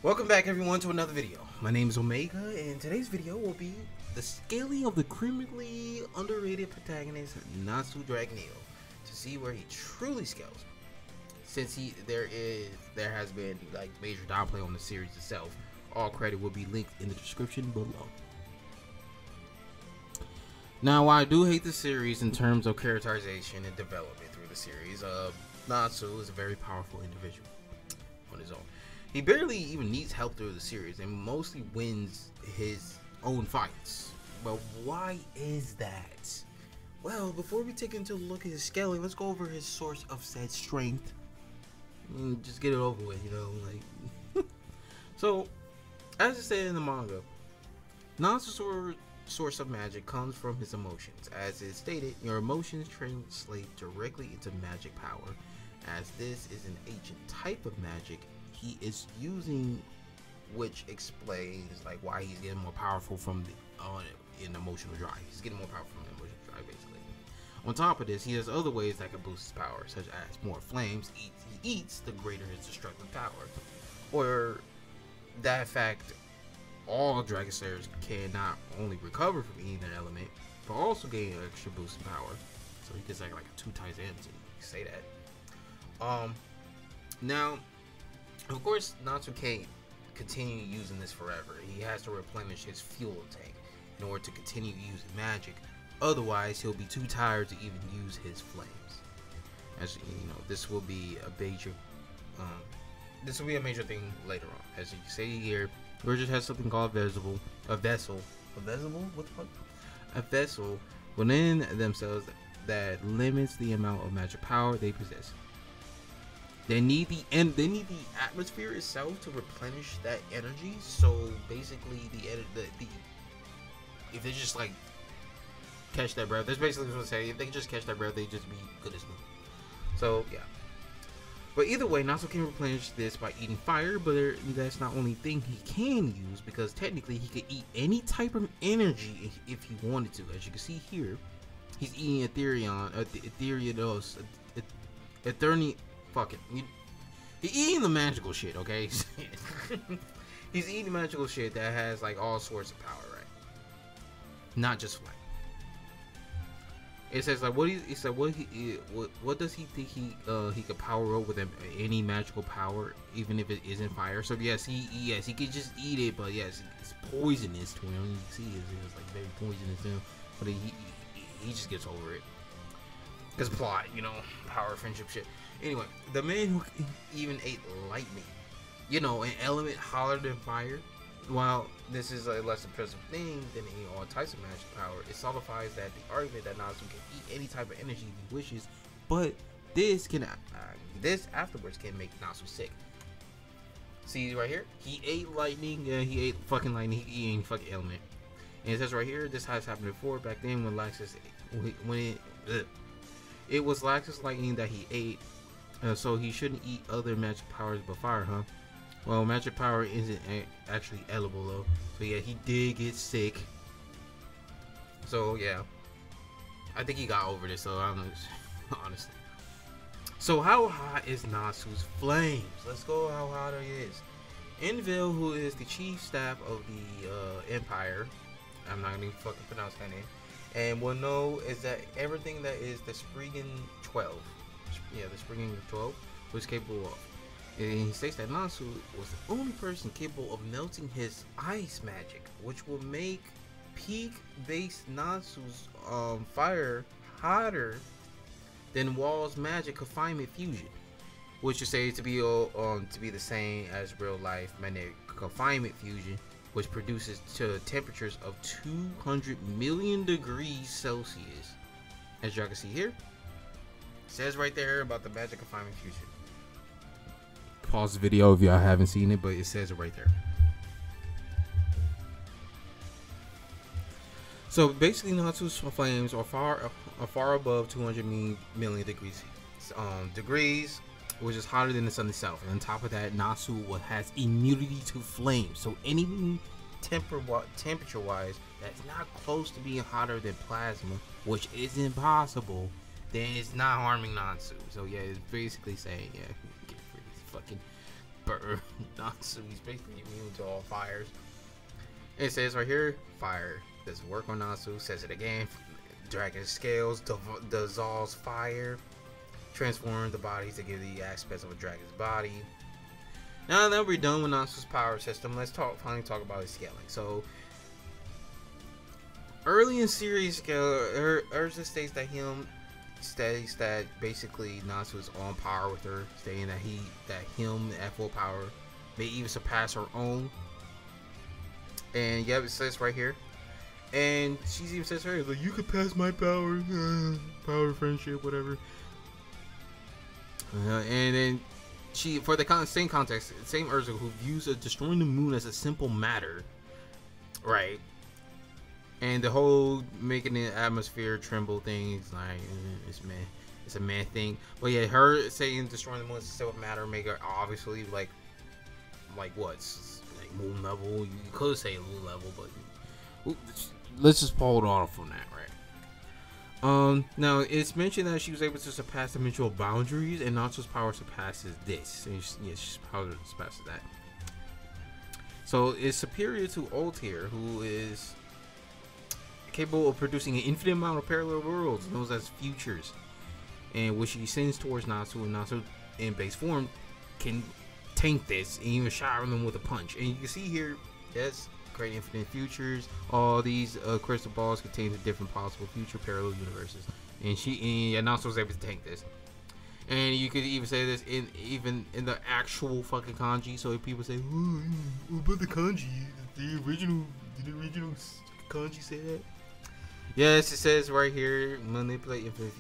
Welcome back everyone to another video. My name is Omega and today's video will be the scaling of the criminally underrated protagonist Natsu Dragneel to see where he truly scales. Since there has been like major downplay on the series itself, all credit will be linked in the description below. Now, while I do hate the series in terms of characterization and development through the series, Natsu is a very powerful individual on his own. He barely even needs help through the series and mostly wins his own fights. But why is that? Well, before we take into a look at his scaling, let's go over his source of said strength. Just get it over with, you know, like. So, as it said in the manga, Natsu's source of magic comes from his emotions. As it stated, your emotions translate directly into magic power. As this is an ancient type of magic he is using, which explains like why he's getting more powerful from the in emotional drive. He's getting more powerful from the emotional drive, basically. On top of this, he has other ways that can boost his power, such as more flames he eats, the greater his destructive power. Or that fact, all Dragon Slayers can not only recover from eating an element, but also gain an extra boost in power. So he gets like a 2 times energy. You say that. Now, of course, Natsu can't continue using this forever. He has to replenish his fuel tank in order to continue using magic. Otherwise, he'll be too tired to even use his flames. As you know, this will be a major thing later on. As you can see here, Virgil has something called a vessel within themselves that limits the amount of magic power they possess. They need the atmosphere itself to replenish that energy. So basically, if they just like catch that breath, that's basically what I'm saying. If they can just catch that breath, they just be good as new. So yeah. But either way, Natsu can replenish this by eating fire. But that's not the only thing he can use, because technically he could eat any type of energy if he wanted to. As you can see here, he's eating fuck it. He's eating the magical shit, okay? He's eating magical shit that has like all sorts of power, right? Not just flame. It says like what does he think he could power up with any magical power, even if it isn't fire? So yes, he could just eat it, but yes, it's poisonous to him. You can see it's like very poisonous to him, but he just gets over it. Cause plot, you know, power, friendship, shit. Anyway, the man who even ate lightning, you know, an element hotter than fire. While this is a less impressive thing than eating all types of magic power, it solidifies that the argument that Natsu can eat any type of energy he wishes, but this afterwards can make Natsu sick. See right here, he ate lightning. He ate fucking lightning. He ate any fucking element. And it says right here, this has happened before. Back then, when it was Laxus lightning that he ate. So he shouldn't eat other magic powers but fire, huh? Well, magic power isn't actually edible though. So yeah, he did get sick. So yeah, I think he got over this. So I don't know, honestly. So how hot is Natsu's flames? Let's go how hot he is. Envil, who is the chief staff of the Empire, I'm not gonna fucking pronounce that name, and will know is that everything that is the Spriggan 12. Yeah, the Spriggan 12 was capable of. And he states that Natsu was the only person capable of melting his ice magic, which will make peak base Natsu's fire hotter than Wall's magic confinement fusion, which is said to be the same as real life magnetic confinement fusion, which produces to temperatures of 200 million degrees Celsius. As y'all can see here, it says right there about the magic confinement fusion. Pause the video if y'all haven't seen it, but it says it right there. So basically, Natsu's flames are far above 200 million degrees, which is hotter than the sun itself. And on top of that, Natsu has immunity to flames. So anything temperature-wise that's not close to being hotter than plasma, which is impossible, then it's not harming Natsu. So yeah, it's basically saying, yeah, get rid of fucking burn. Natsu, he's basically immune to all fires. It says right here, fire doesn't work on Natsu. Says it again. Dragon scales dissolves fire, transform the body to give the aspects of a dragon's body. Now that we're done with Natsu's power system, let's finally talk about his scaling. So early in series scale, Urza states that basically Natsu is on par with her, stating that him at full power may even surpass her own. And yep, it says right here. And she even says her like, you could pass my power, power, friendship, whatever. And then she, for the same context, same Urza who views destroying the moon as a simple matter, right? And the whole making the atmosphere tremble thing is like, it's a man thing. But yeah, her saying destroying the moon is a simple matter make her obviously like what? Like moon level. You could say moon level, but let's just hold on from that, right? Now it's mentioned that she was able to surpass dimensional boundaries, and Natsu's power surpasses this. And she's power surpasses that. So it's superior to Altair, who is capable of producing an infinite amount of parallel worlds, known as futures, and which she sends towards Natsu, and Natsu in base form can tank this and even shower them with a punch. And you can see here, yes, create infinite futures. All these crystal balls contain the different possible future parallel universes, and Natsu was able to tank this. And you could even say this even in the actual fucking kanji. So if people say, "Oh, but the kanji, did the original kanji say that?" Yes, it says right here, manipulate infinite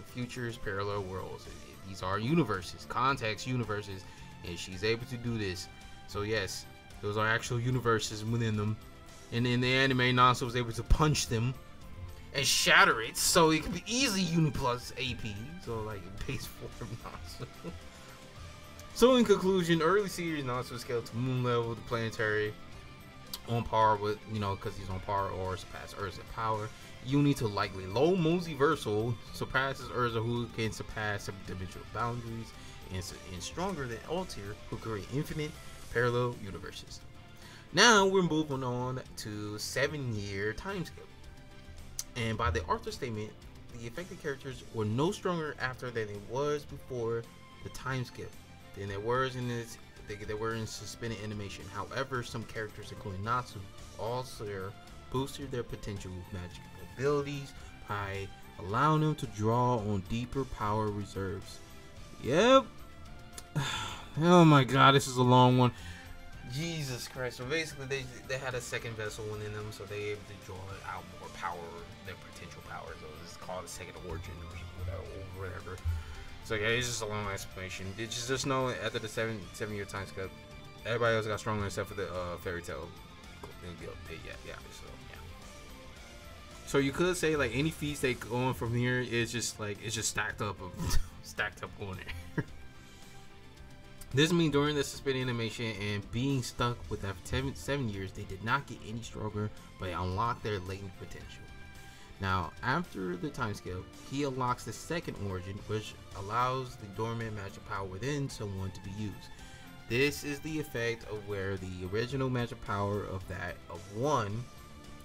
futures, parallel worlds. These are universes, context universes, and she's able to do this. So yes, those are actual universes within them. And in the anime, Natsu was able to punch them and shatter it, so it could be easily uni plus AP. So like base form Natsu. So in conclusion, early series Natsu scaled to moon level, the planetary, on par with, because he's on par or surpass Urza power. Uni to likely low multiversal surpasses Urza, who can surpass dimensional boundaries, and stronger than Altair, who create infinite parallel universes. Now we're moving on to 7-year time skip. And by the author statement, the affected characters were no stronger after than it was before the time skip than they were in suspended animation. However, some characters, including Natsu, also boosted their potential magic abilities by allowing them to draw on deeper power reserves. Yep. Oh my god, this is a long one. Jesus Christ. So basically they had a second vessel within them, so they able to draw out more power, their potential power. So it's called a second origin or whatever. So yeah, it's just a long explanation. Did you just know after the 7-year time skip, everybody else got stronger except for the fairy tale. Yeah. So you could say like any feats they going from here is just like it's just stacked up on there. This means during the suspended animation and being stuck with that 7 years, they did not get any stronger, but they unlocked their latent potential. Now, after the time scale, he unlocks the second origin, which allows the dormant magic power within someone to be used. This is the effect of where the original magic power of 1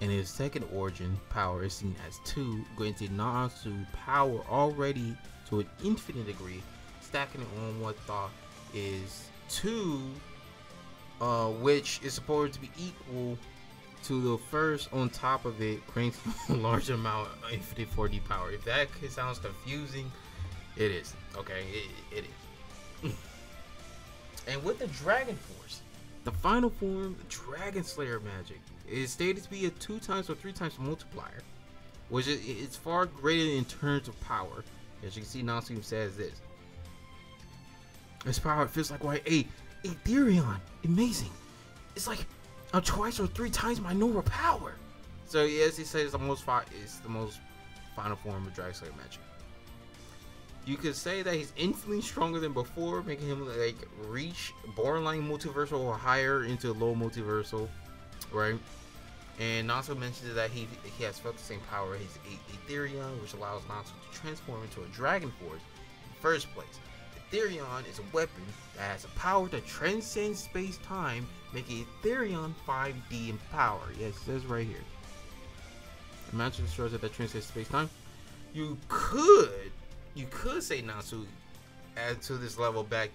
and his second origin power is seen as 2, granting Natsu power already to an infinite degree, stacking it on what thought is 2, which is supposed to be equal to the first on top of it, granting a large amount of infinite 4D power. If that sounds confusing, it is. Okay, it is. And with the Dragon Force, the final form, the Dragon Slayer magic, is stated to be a 2 times or 3 times multiplier, which it's far greater in terms of power. As you can see, Natsu says this. This power feels like why Ethereon, amazing. It's like twice or 3 times my normal power. So yes, it says it's the most final form of Dragon Slayer magic. You could say that he's infinitely stronger than before, making him like reach borderline multiversal or higher into low multiversal, right? And Natsu mentions that he has felt the same power as Ethereon, which allows Natsu to transform into a Dragon Force in the first place. Ethereon is a weapon that has a power that transcends space-time, making Ethereon 5D in power. Yes, it says right here. A magic destroys that transcends space-time. You could say Natsu added to this level back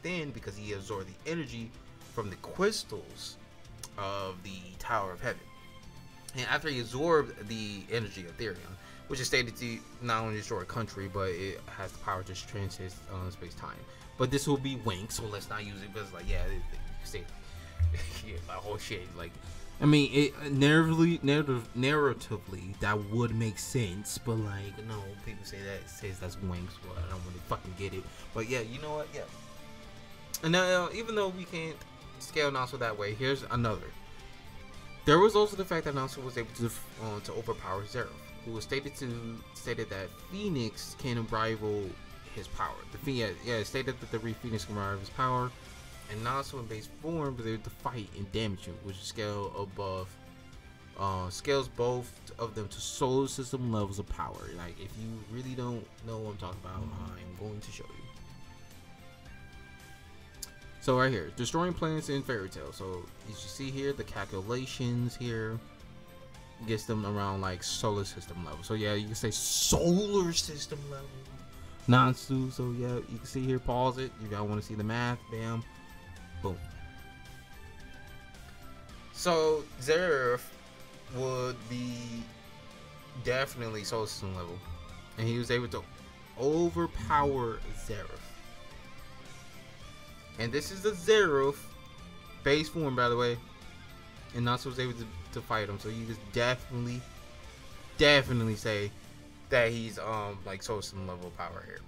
then because he absorbed the energy from the crystals of the Tower of Heaven. And after he absorbed the energy of Ethereon, which is stated to not only destroy a country, but it has the power to transcend space-time. But this will be Wink, so let's not use it because, like, yeah, my whole shit. Like, I mean, narratively, that would make sense, but like, no, people says that's Wink, so I don't really fucking get it. But yeah, you know what? Yeah. And now, even though we can't scale Natsu that way, here's another. There was also the fact that Natsu was able to overpower Zero, who was stated that Phoenix can rival his power. It stated that the Phoenix can rival his power, and Natsu in base form was able to fight and damage him, which scales both of them to solar system levels of power. Like, if you really don't know what I'm talking about, I'm going to show you. So right here, destroying planets in Fairy Tail. So as you see here, the calculations here gets them around like solar system level. So yeah, you can say solar system level Natsu. So yeah, you can see here, pause it. You guys want to see the math, bam, boom. So Zeref would be definitely solar system level, and he was able to overpower Zeref. And this is the Zeref base form, by the way, and Natsu was able to fight him. So you just definitely say that he's like solar system level power here,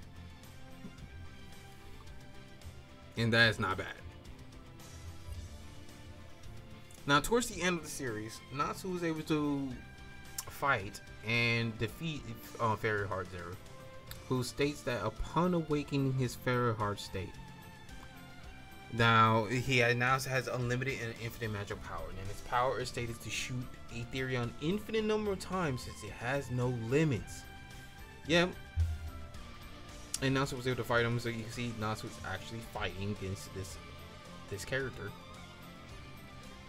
and that is not bad. Now, towards the end of the series, Natsu was able to fight and defeat Fairy Heart Zero, who states that upon awakening his Fairy Heart state, now he now has unlimited and infinite magic power, and its power is stated to shoot Ethereon infinite number of times since it has no limits. Yep. And Natsu was able to fight him, so you can see Natsu is actually fighting against this character.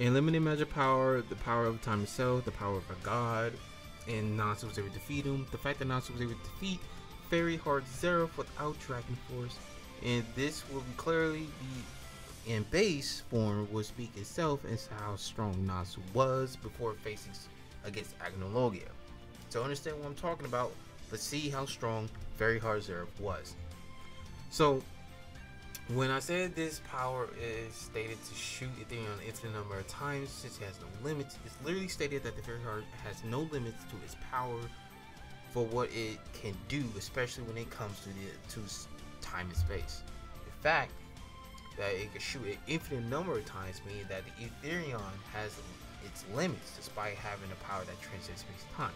Unlimited magic power, the power of time itself, the power of a god, and Natsu was able to defeat him. The fact that Natsu was able to defeat Fairy Heart Zero without Dragon Force, and this will clearly be in base form, will speak itself as to how strong Natsu was before facing against Agnologia. To understand what I'm talking about, let's see how strong Fairy Heart Zero was. So, when I said this power is stated to shoot Ethereon an infinite number of times since it has no limits, it's literally stated that the Fairy Heart has no limits to its power for what it can do, especially when it comes to time and space. The fact that it can shoot an infinite number of times means that the Ethereon has its limits despite having a power that transcends space-time.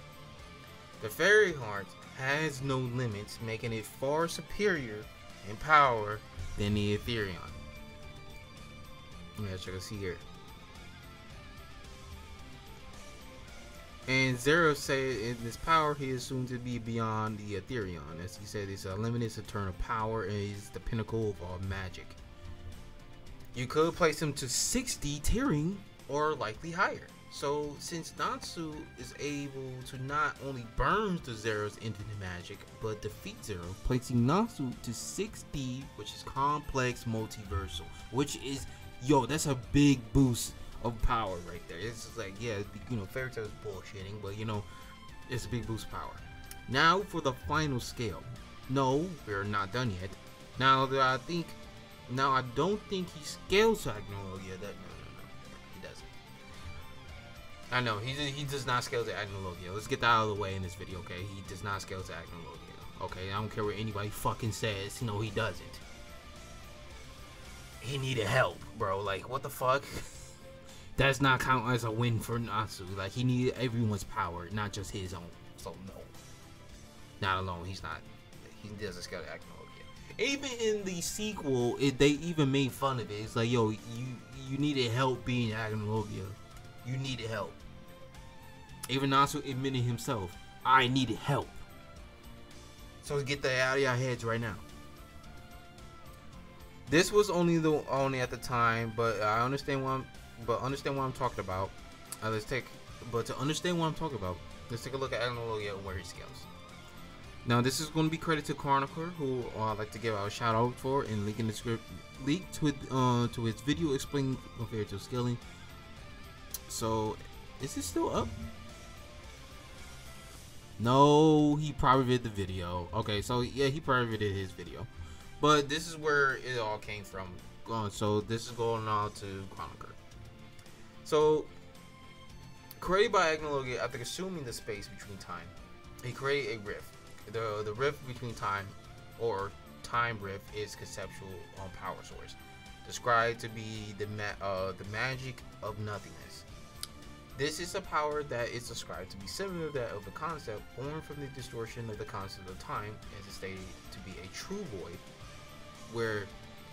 The Fairy Heart has no limits, making it far superior in power than the Ethereon. As you can see here. And Zero said in this power he is soon to be beyond the Ethereon. As he said, it's a limitless eternal power and is the pinnacle of all magic. You could place him to 60 tiering or likely higher. So since Natsu is able to not only burn the Zero's infinite magic, but defeat Zero, placing Natsu to 60, which is complex multiversal, which is, yo, that's a big boost of power right there. It's just like, yeah, you know, Fairy Tail is bullshitting, but you know, it's a big boost of power. Now for the final scale. No, we're not done yet. Now I don't think he scales to Agnologia. No, he doesn't. I know, he does not scale to Agnologia. Let's get that out of the way in this video, okay? He does not scale to Agnologia. Okay, I don't care what anybody fucking says. No, he doesn't. He needed help, bro. Like, what the fuck? Does not count as a win for Natsu. Like, he needed everyone's power, not just his own. So, no. Not alone. He doesn't scale to Agnologia. Even in the sequel, they even made fun of it. It's like, yo, you needed help being Agnologia. You needed help. Even Natsu admitted himself, I needed help. So get that out of your heads right now. This was only at the time, but I understand what I'm talking about. To understand what I'm talking about, let's take a look at Agnologia and where he scales. Now, this is going to be credit to Chronicler, who I'd like to give out a shout out for, and link in the script, link to his video explaining fairy tale scaling. So, is it still up? No, he privated the video. Okay, so yeah, he privated his video, but this is where it all came from. So this is going on to Chronicler. So, created by Agnologia after consuming the space between time, he created a rift. The rift between time, or time rift, is conceptual power source, described to be the magic of nothingness. This is a power that is described to be similar to that of a concept born from the distortion of the concept of time, as is stated to be a true void, where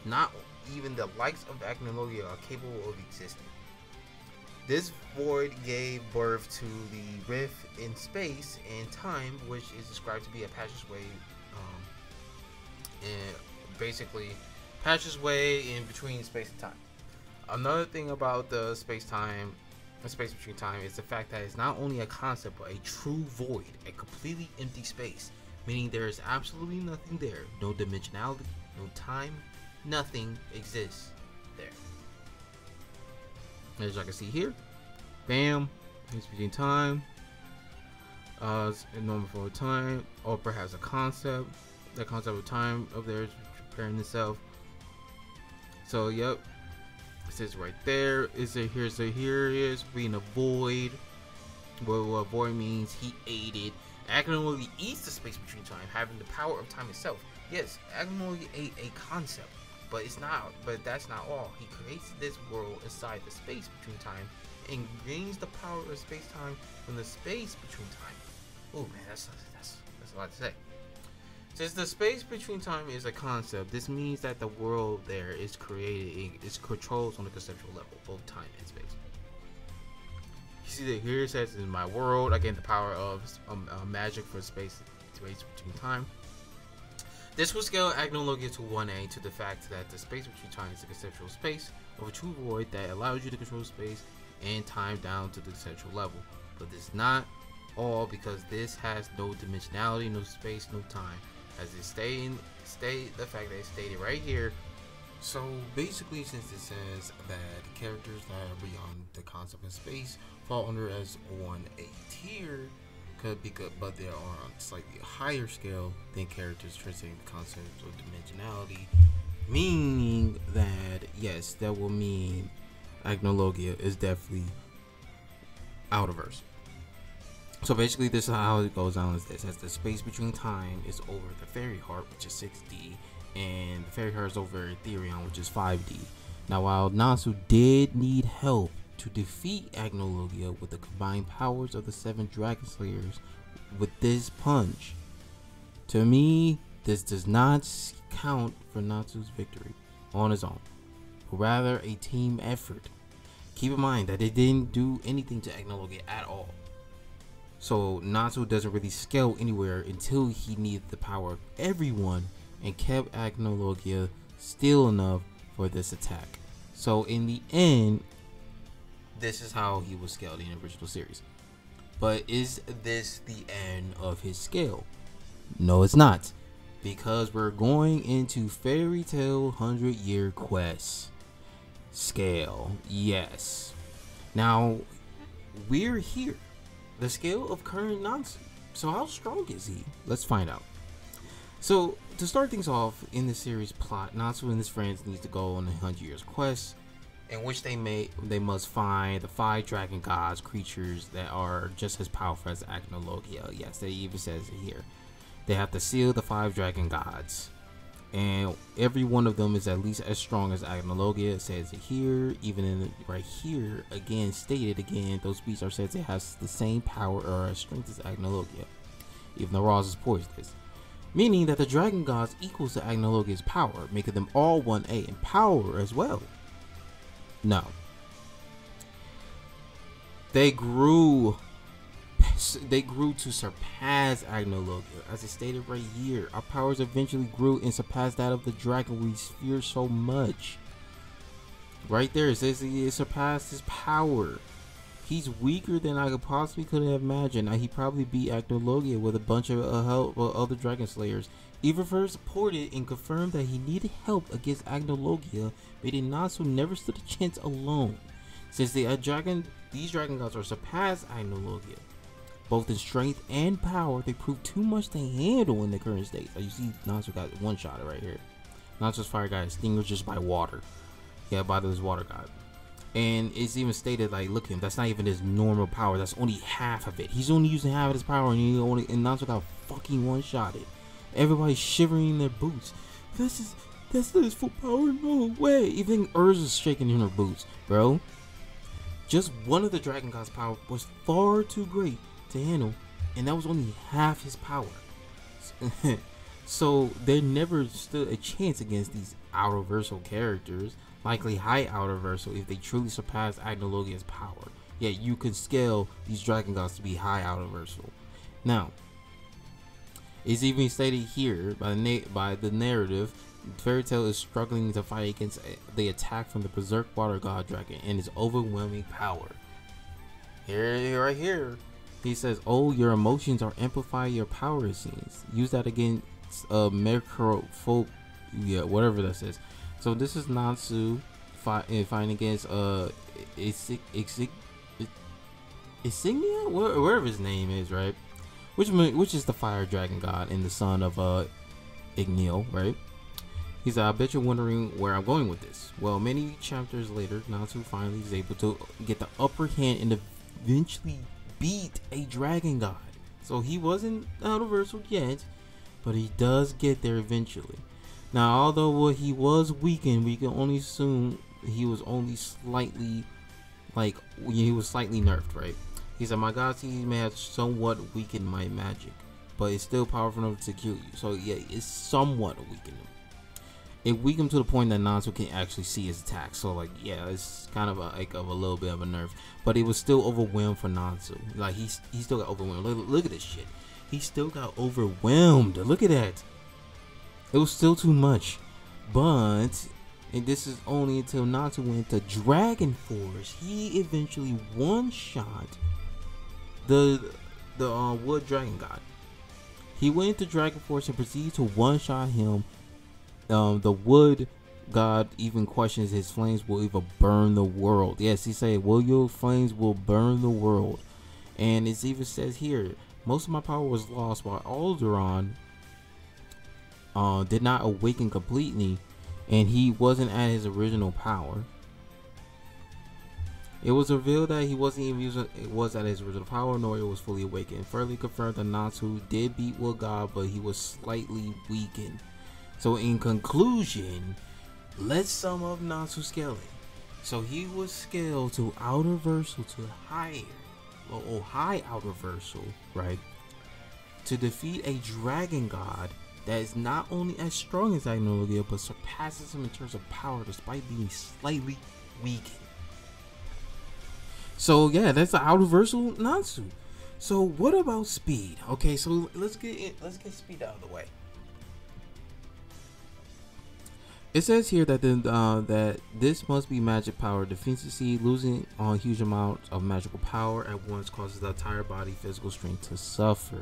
not even the likes of Agnologia are capable of existing. This void gave birth to the rift in space and time, which is described to be a passageway, and basically passageway in between space and time. Another thing about the space between time is the fact that it's not only a concept but a true void, a completely empty space, meaning there is absolutely nothing there, no dimensionality, no time, nothing exists there. As you can see here, bam, it's between time, normal forward time, or perhaps a concept. That concept of time up there is preparing itself. So yep, it says right there. Is it here? So here is being a void. What void means, he aided. Agnologia eats the space between time, having the power of time itself. Yes, Agnologia ate a concept. But it's not. But that's not all. He creates this world inside the space between time, and gains the power of space-time from the space between time. Oh man, that's a lot to say. Since the space between time is a concept, this means that the world there is created. It's controlled on the conceptual level, both time and space. You see that here it says, "In my world, I gain the power of magic for space between time." This will scale Agnologia to 1A to the fact that the space between time is a conceptual space of a true void that allows you to control space and time down to the conceptual level. But this is not all, because this has no dimensionality, no space, no time, as it the fact that it's stated right here. So basically, since it says that characters that are beyond the concept of space fall under as 1A tier, but they are on a slightly higher scale than characters transcending the concept of dimensionality, meaning that yes, that will mean Agnologia is definitely out of verse. So basically, this is how it goes down. Is this, as the space between time is over the fairy heart, which is 6D, and the fairy heart is over Ethereum, which is 5D. Now, while Natsu did need help to defeat Agnologia with the combined powers of the 7 Dragon Slayers with this punch, to me, this does not count for Natsu's victory on his own, but rather a team effort. Keep in mind that it didn't do anything to Agnologia at all. So Natsu doesn't really scale anywhere until he needed the power of everyone and kept Agnologia still enough for this attack. So in the end, this is how he was scaled in the original series. But is this the end of his scale? No, it's not, because we're going into Fairy Tail 100-Year Quest scale. Yes. Now we're here. The scale of current Natsu. So how strong is he? Let's find out. So to start things off in the series plot, Natsu and his friends need to go on a 100 years quest, in which they must find the 5 dragon gods, creatures that are just as powerful as Agnologia. Yes, they even says it here. They have to seal the 5 dragon gods, and every one of them is at least as strong as Agnologia. It says it here, even in right here again, stated again, those beasts are said to have the same power or strength as Agnologia, even though Roz is poisonous, meaning that the dragon gods equals to Agnologia's power, making them all 1A in power as well. No, they grew they grew to surpass Agnologia. As it stated right here, our powers eventually grew and surpassed that of the dragon we fear so much. Right there, it says it surpassed his power. He's weaker than I could have imagined. He probably beat Agnologia with a bunch of other dragon slayers. Even first supported and confirmed that he needed help against Agnologia, but Natsu never stood a chance alone. Since these dragon gods are surpassed Agnologia, both in strength and power, they prove too much to handle in the current state. So you see, Natsu got one shot right here. Natsu's fire got extinguished just by water. Yeah, by this water god. And it's even stated like, look at him, that's not even his normal power. That's only half of it. He's only using half of his power, and Natsu got fucking one shotted. Everybody's shivering in their boots. That's his full power. No way. Even Urza's shaking in her boots, bro. Just one of the dragon god's power was far too great to handle, and that was only half his power. So they never stood a chance against these outer versal characters, likely high outer versal, if they truly surpass Agnologia's power. Yet you can scale these dragon gods to be high outer versal. Now, it's even stated here by the narrative, Fairy Tail is struggling to fight against the attack from the Berserk Water God Dragon and his overwhelming power. Here, right here, he says, "Oh, your emotions are amplifying your power, it seems. Use that against Mercrophobe, yeah, whatever that says." So this is Natsu fighting against Insignia, wherever his name is, right? Which is the fire dragon god and the son of Igneel, right? He's like, I bet you're wondering where I'm going with this. Well, many chapters later, Natsu finally is able to get the upper hand and eventually beat a dragon god. So he wasn't universal yet, but he does get there eventually. Now, although he was weakened, we can only assume he was only slightly, slightly nerfed, right? He said, my god, he may have somewhat weakened my magic, but it's still powerful enough to kill you. So yeah, it's somewhat weakened him. It weakened him to the point that Natsu can actually see his attacks. So like, yeah, it's kind of a little bit of a nerf, but it was still overwhelmed for Natsu. Like he still got overwhelmed. Look at this shit. He still got overwhelmed. Look at that. It was still too much. But, and this is only until Natsu went to Dragon Force, he eventually one-shot the Wood Dragon God. He went into Dragon Force and proceeded to one-shot him. The Wood God even questions his flames will even burn the world. Yes, he said, "Will your flames will burn the world?" And it even says here, most of my power was lost while Alderaan did not awaken completely, and he wasn't at his original power. It was revealed that he wasn't even at his original power, nor it was fully awakened. Further confirmed that Natsu did beat Wood God, but he was slightly weakened. So in conclusion, let's sum up Natsu scaling. So he was scaled to outer versal to higher, or high outer versal, right? To defeat a dragon god that is not only as strong as Agnologia, but surpasses him in terms of power despite being slightly weakened. So yeah, that's the outer versal Natsu. So what about speed? Okay, so let's get speed out of the way. It says here that that this must be magic power deficiency. Losing a huge amount of magical power at once causes the entire body physical strength to suffer.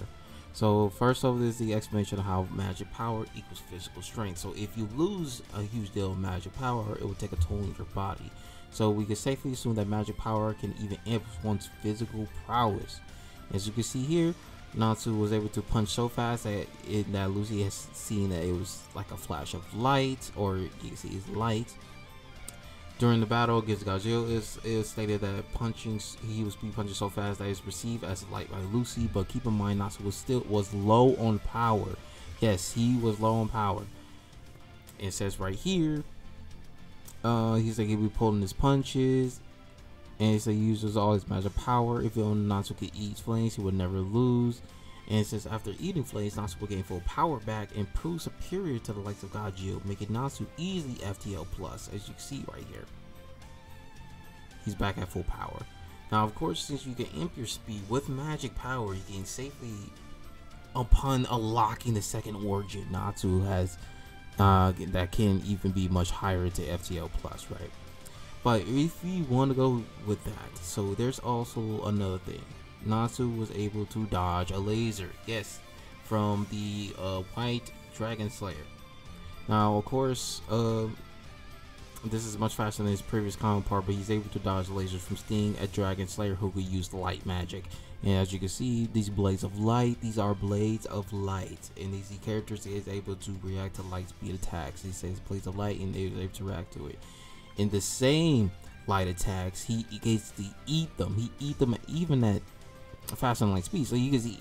So first off, is the explanation of how magic power equals physical strength. So if you lose a huge deal of magic power, it will take a toll on your body. So we can safely assume that magic power can even amp one's physical prowess. As you can see here, Natsu was able to punch so fast that Lucy has seen that it was like a flash of light, or you can see his light. During the battle against Gajil, it is stated that he was punching so fast that it was perceived as light by Lucy. But keep in mind, Natsu was low on power. Yes, he was low on power. It says right here, he's like he'll be pulling his punches. And it says he uses all his magic power. If only Natsu could eat flames, he would never lose. And it says after eating flames, Natsu will gain full power back and prove superior to the likes of Gajil, making Natsu easily FTL plus, as you can see right here. He's back at full power. Now, of course, since you can imp your speed with magic power, you can safely, upon unlocking the second origin, Natsu has that can even be much higher to FTL plus, right? But if you want to go with that, so there's also another thing. Natsu was able to dodge a laser, yes, from the White Dragon Slayer. Now, of course, this is much faster than his previous counterpart, but he's able to dodge lasers from Sting, a Dragon Slayer who could use light magic. And as you can see, these blades of light, these are blades of light, and these characters is able to react to light speed attacks. He says blades of light, and they're able to react to it. In the same light attacks, he gets to eat them. He eat them even at faster than light speed. So you can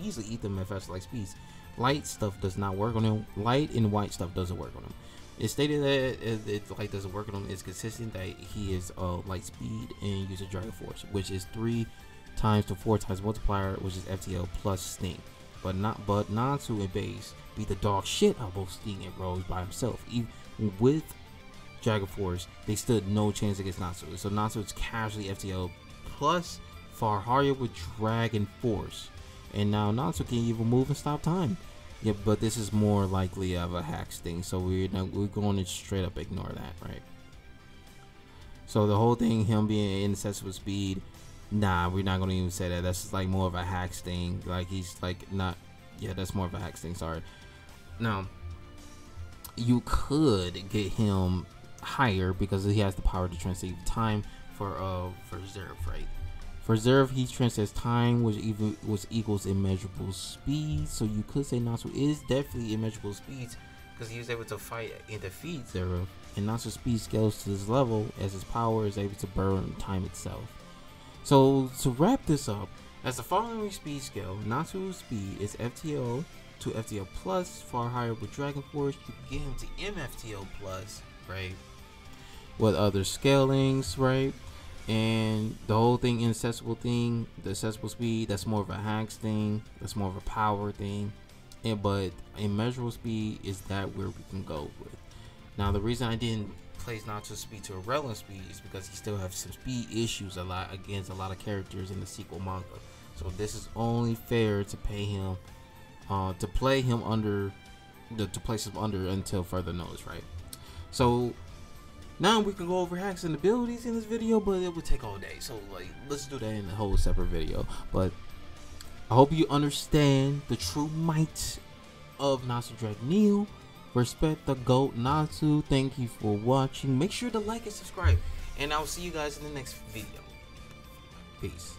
easily eat them at faster light speeds. Light stuff does not work on him. Light and white stuff doesn't work on him. It's stated that light doesn't work on him. It's consistent that he is light speed and uses Dragon Force, which is 3 times to 4 times multiplier, which is FTL plus Sting. But Natsu and base beat the dog shit out of both Sting and Rose by himself. Even with Dragon Force, they stood no chance against Natsu. So Natsu is casually FTL plus far higher with Dragon Force. And now Natsu can even move and stop time. Yeah, but this is more likely of a hacks thing, so we're going to straight up ignore that, right? So the whole thing, him being inaccessible speed, nah, we're not going to even say that. That's just like more of a hacks thing. Like he's like not, yeah, that's more of a hacks thing. Sorry. Now, you could get him higher because he has the power to transcend time for Zerf, right? For Zerf, he transcends time, which equals immeasurable speed. So you could say Natsu is definitely immeasurable speeds because he was able to fight and defeat Zerf. And Natsu's speed scales to this level as his power is able to burn time itself. So to wrap this up, as the following speed scale, Natsu's speed is FTL to FTL plus, far higher with Dragon Force. You can get him to MFTL plus, right? With other scalings, right? And the whole thing, inaccessible thing, the accessible speed, that's more of a hacks thing, that's more of a power thing. But immeasurable speed is that where we can go with. Now the reason I didn't place Natsu's speed to a relevant speed is because he still has some speed issues against a lot of characters in the sequel manga. So this is only fair to pay him to place him under until further notice, right? So now we can go over hacks and abilities in this video, but it would take all day. So like, let's do that in a whole separate video. But I hope you understand the true might of Natsu Dragneel. Respect the GOAT Natsu. Thank you for watching. Make sure to like and subscribe, and I'll see you guys in the next video. Peace.